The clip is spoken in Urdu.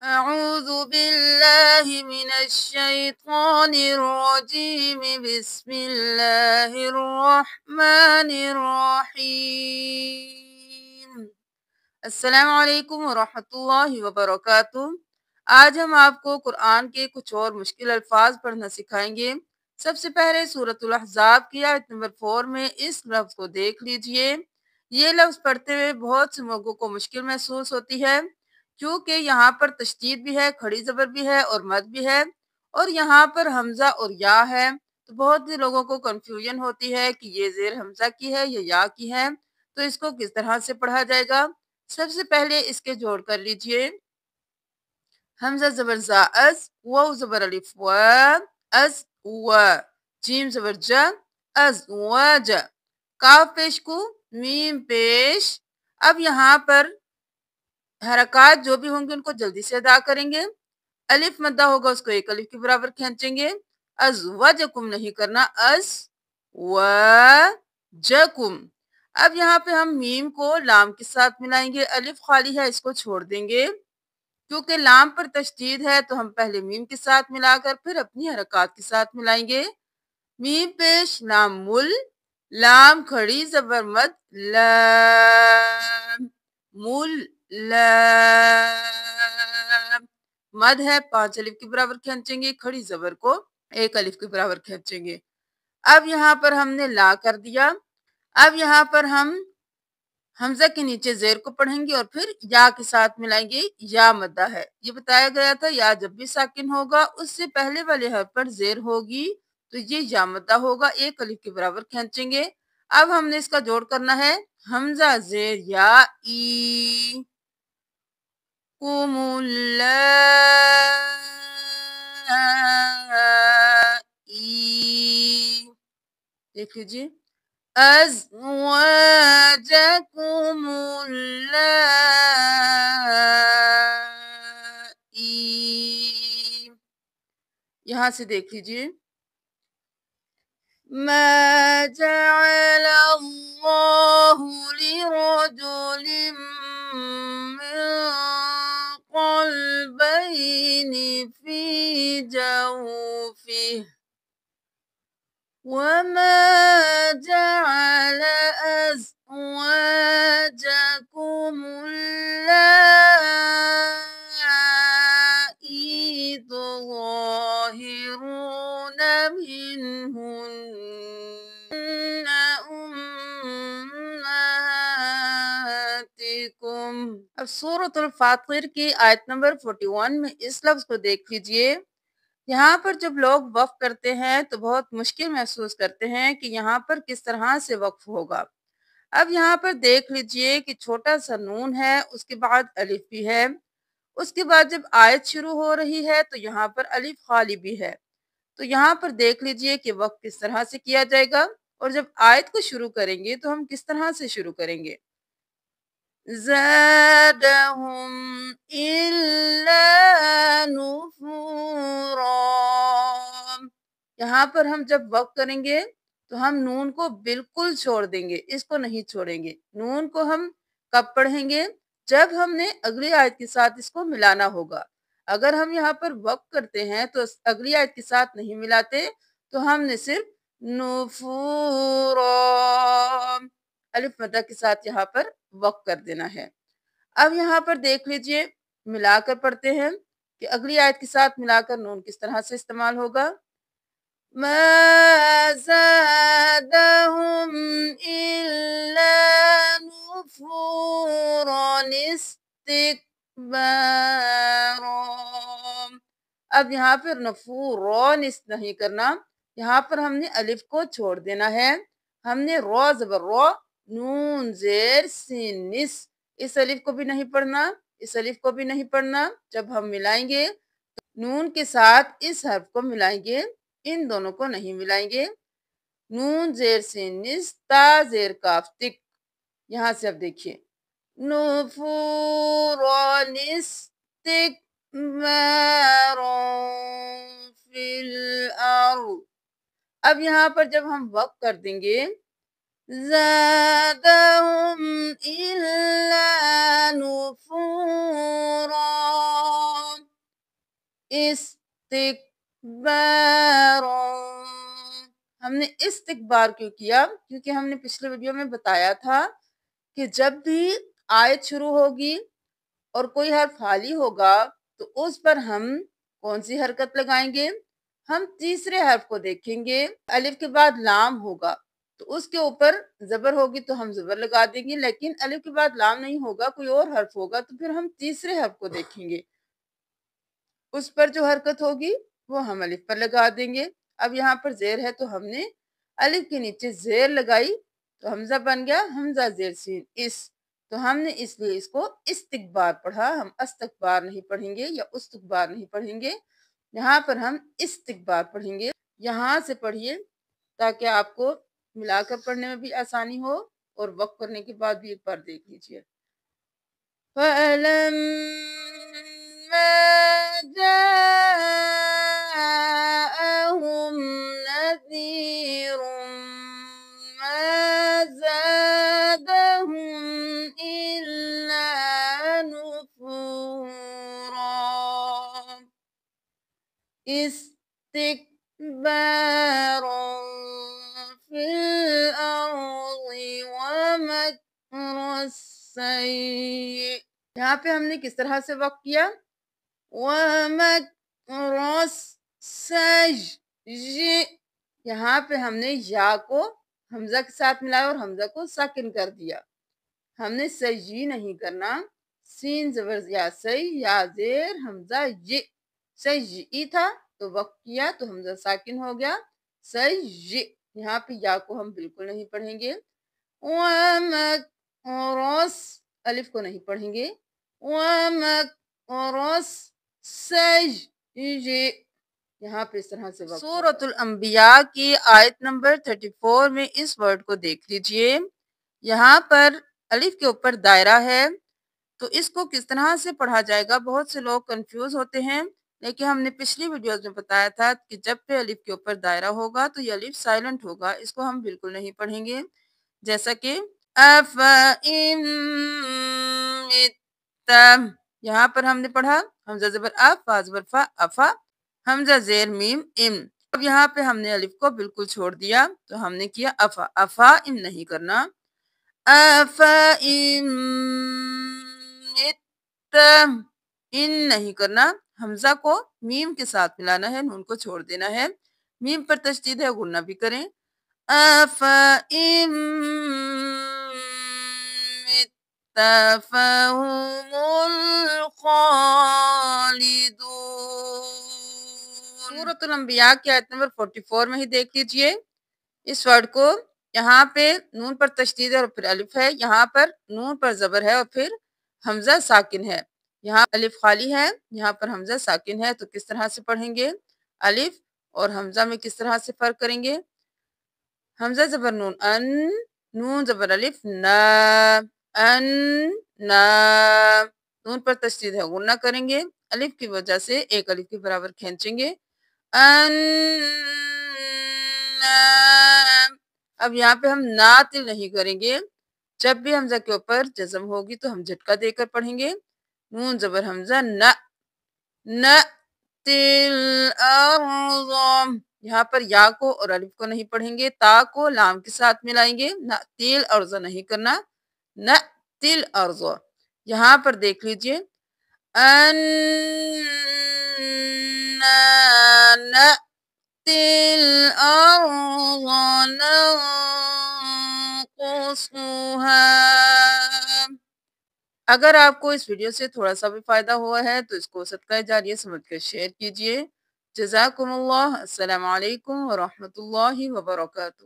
أعوذ بالله من الشيطان الرجيم بسم الله الرحمن الرحيم السلام علیکم ورحمۃ اللہ وبرکاتہ۔ آج ہم آپ کو قرآن کے کچھ اور مشکل الفاظ پڑھنا سکھائیں گے۔ سب سے پہلے سورۃ الاحزاب کی آیت نمبر 4 میں اس لفظ کو دیکھ لیجئے۔ یہ لفظ پڑھتے ہوئے بہت سے لوگوں کو مشکل محسوس ہوتی ہے، کیونکہ یہاں پر تشدید بھی ہے، کھڑی زبر بھی ہے اور مد بھی ہے، اور یہاں پر حمزہ اور یا ہے۔ تو بہت سے لوگوں کو کنفیوژن ہوتی ہے کہ یہ زیر حمزہ کی ہے یا یا کی ہے، تو اس کو کس طرح سے پڑھا جائے گا۔ سب سے پہلے اس کے جوڑ کر لیجئے۔ حمزہ زبر زا از، واو زبر الف و، از و، جیم زبر ج، از و ج، کاف پیش کو، میم پیش۔ اب یہاں پر حرکات جو بھی ہوں گے ان کو جلدی سے ادا کریں گے۔ الف مدہ ہوگا اس کو ایک الف کے برابر کھینچیں گے۔ از وجکم نہیں کرنا، از وجکم۔ اب یہاں پہ ہم میم کو لام کے ساتھ ملائیں گے، الف خالی ہے اس کو چھوڑ دیں گے، کیونکہ لام پر تشدید ہے تو ہم پہلے میم کے ساتھ ملا کر پھر اپنی حرکات کے ساتھ ملائیں گے۔ میم پیش لام مل، لام کھڑی زبر مد، لام مل لام، مد ہے 5 الف کے برابر کھینچیں گے، کھڑی زبر کو 1 الف کے برابر کھینچیں گے۔ اب یہاں پر ہم نے لا کر دیا۔ اب یہاں پر ہم حمزہ کے نیچے زیر کو پڑھیں گے اور پھر یا کے ساتھ ملائیں گے، یا مدہ ہے۔ یہ بتایا گیا تھا یا جب بھی ساکن ہوگا اس سے پہلے والے حرف پر زیر ہوگی تو یہ یا مدہ ہوگا، 1 الف کے برابر کھینچیں گے۔ اب ہم نے اس کا جوڑ کرنا ہے، حمزہ زیر یا ای، قم اللائی، دیکھ لیجیے، ازواجکم اللائی، یہاں سے دیکھ لیجیے، ما جعل اللہ لرجل من قلبین فی جوفہ وما جعل أزواجكم اللائي تظاهرون منهن أمهاتكم۔ اب سورۃ الفاطر کی آیت نمبر 41 میں اس لفظ کو دیکھ لیجئے۔ یہاں پر جب لوگ وقف کرتے ہیں تو بہت مشکل محسوس کرتے ہیں کہ یہاں پر کس طرح سے وقف ہوگا۔ اب یہاں پر دیکھ لیجئے کہ چھوٹا سا نون ہے، اس کے بعد الف بھی ہے، اس کے بعد جب آیت شروع ہو رہی ہے تو یہاں پر الف خالی بھی ہے۔ تو یہاں پر دیکھ لیجئے کہ وقف کس طرح سے کیا جائے گا، اور جب آیت کو شروع کریں گے تو ہم کس طرح سے شروع کریں گے۔ زادہم الا نفورا، یہاں پر ہم جب وقف کریں گے تو ہم نون کو بالکل چھوڑ دیں گے، اس کو نہیں چھوڑیں گے۔ نون کو ہم کب پڑھیں گے؟ جب ہم نے اگلی آیت کے ساتھ اس کو ملانا ہوگا۔ اگر ہم یہاں پر وقف کرتے ہیں تو اگلی آیت کے ساتھ نہیں ملاتے تو ہم نے صرف نفورا الف مدہ کے ساتھ یہاں پر وقف کر دینا ہے۔ اب یہاں پر دیکھ لیجئے، ملا کر پڑھتے ہیں کہ اگلی آیت کے ساتھ ملا کر نون کس طرح سے استعمال ہوگا۔ ما زادهم الا نفورا استکبارا۔ اب یہاں پر نفورا نہیں کرنا، یہاں پر ہم نے الف کو چھوڑ دینا ہے۔ ہم نے را زبر را، نون زیر سین نس، اس الف کو بھی نہیں پڑھنا، اس الف کو بھی نہیں پڑھنا۔ جب ہم ملائیں گے نون کے ساتھ اس حرف کو ملائیں گے، ان دونوں کو نہیں ملائیں گے۔ نون زیر سین نس، تا زیر کاف تک، یہاں سے اب دیکھیے، نفوران استکبارا فی الارض۔ اب یہاں پر جب ہم وقف کر دیں گے، زادہم الا نفورا، استکبارا، ہم نے استکبار کیوں کیا؟ کیونکہ ہم نے پچھلے ویڈیو میں بتایا تھا کہ جب بھی آیت شروع ہوگی اور کوئی حرف خالی ہوگا تو اس پر ہم کون سی حرکت لگائیں گے؟ ہم تیسرے حرف کو دیکھیں گے، الف کے بعد لام ہوگا تو اس کے اوپر زبر ہوگی تو ہم زبر لگا دیں گے، لیکن الف کے بعد لام نہیں ہوگا، کوئی اور حرف ہوگا تو پھر ہم تیسرے حرف کو دیکھیں گے، اس پر جو حرکت ہوگی وہ ہم الف پر لگا دیں گے۔ اب یہاں پر زیر ہے تو ہم نے الف کے نیچے زیر لگائی تو حمزہ بن گیا حمزہ زیر سین اس، تو ہم نے اس لیے اس کو استکبار پڑھا، ہم استکبار نہیں پڑھیں گے یا استکبار نہیں پڑھیں گے، یہاں پر ہم استکبار پڑھیں گے۔ یہاں سے پڑھیے تاکہ آپ کو ملا کر پڑھنے میں بھی آسانی ہو، اور وقف کرنے کے بعد بھی ایک بار دیکھ لیجیے۔ فَلَمَّا جَاءَهُمْ نَذِيرٌ مَا زَادَهُمْ إِلَّا نُفُورًا اسْتِكْبَارًا فِي الْأَرْضِ وَمَكْرَ السَّيِّئِ، یہاں پہ ہم نے کس طرح سے وقف کیا؟ وَمَكْرَ السَّيِّئِ، یہاں پہ ہم نے یا کو حمزہ کے ساتھ ملایا اور حمزہ کو ساکن کر دیا، ہم نے سیّ نہیں کرنا، سین زبر یا سی یا زیر حمزہ ی، سیّ تھا تو وقف کیا تو حمزہ ساکن ہو گیا سیّ، یہاں پہ یا کو ہم بالکل نہیں پڑھیں گے، وَمَكْرَ الف کو نہیں پڑھیں گے، وَمَكْرَ السَّيِّئِ، یہاں پہ اس طرح سے وقف۔ سورۃ الانبیاء کی آیت نمبر 34 میں اس ورڈ کو دیکھ لیجئے، یہاں پر الف کے اوپر دائرہ ہے تو اس کو کس طرح سے پڑھا جائے گا؟ بہت سے لوگ کنفیوز ہوتے ہیں، لیکن ہم نے پچھلی ویڈیوز میں بتایا تھا کہ جب پہ الف کے اوپر دائرہ ہوگا تو یہ الف سائلنٹ ہوگا، اس کو ہم بالکل نہیں پڑھیں گے، جیسا کہ أَفَإِن مِتَّ، یہاں پر ہم نے پڑھا حمزہ زبر اف، فا زبر فا، افا، حمزہ زیر میم ام، اب یہاں پہ ہم نے الف کو بالکل چھوڑ دیا تو ہم نے کیا افا، افا ام نہیں کرنا، أَفَإِن مِتَّ ان نہیں کرنا، حمزہ کو میم کے ساتھ ملانا ہے، نون کو چھوڑ دینا ہے، میم پر تشدید ہے غنہ بھی کریں، أَفَإِن مِتَّ فَهُمُ الْخَالِدُونَ، سورۃ الانبیاء کی آیت نمبر 44 میں ہی دیکھ لیجئے اس ورڈ کو، یہاں پہ نون پر تشدید ہے اور پھر الف ہے، یہاں پر نون پر زبر ہے اور پھر حمزہ ساکن ہے، یہاں الف خالی ہے، یہاں پر حمزہ ساکن ہے، تو کس طرح سے پڑھیں گے؟ الف اور حمزہ میں کس طرح سے فرق کریں گے؟ حمزہ زبر نون ان، نون زبر الف نا، ان نا، نون پر تشدید ہے غنہ کریں گے، الف کی وجہ سے ایک الف کے برابر کھینچیں گے، ان نا، اب یہاں پہ ہم نا تل نہیں کریں گے، جب بھی حمزہ کے اوپر جزم ہوگی تو ہم جھٹکا دے کر پڑھیں گے، نون زبر حمزہ نہ، نہ تل ارض، یہاں پر یا کو اور الف کو نہیں پڑھیں گے، تا کو لام کے ساتھ ملائیں گے، نہ تل ارض نہیں کرنا، نہ تل ارض، یہاں پر دیکھ لیجئے نہ تل ارض ننقصها، اگر آپ کو اس ویڈیو سے تھوڑا سا بھی فائدہ ہوا ہے تو اس کو صدقہ جاریہ سمجھ کر شیئر کیجئے۔ جزاکم اللہ، السلام علیکم ورحمۃ اللہ وبرکاتہ۔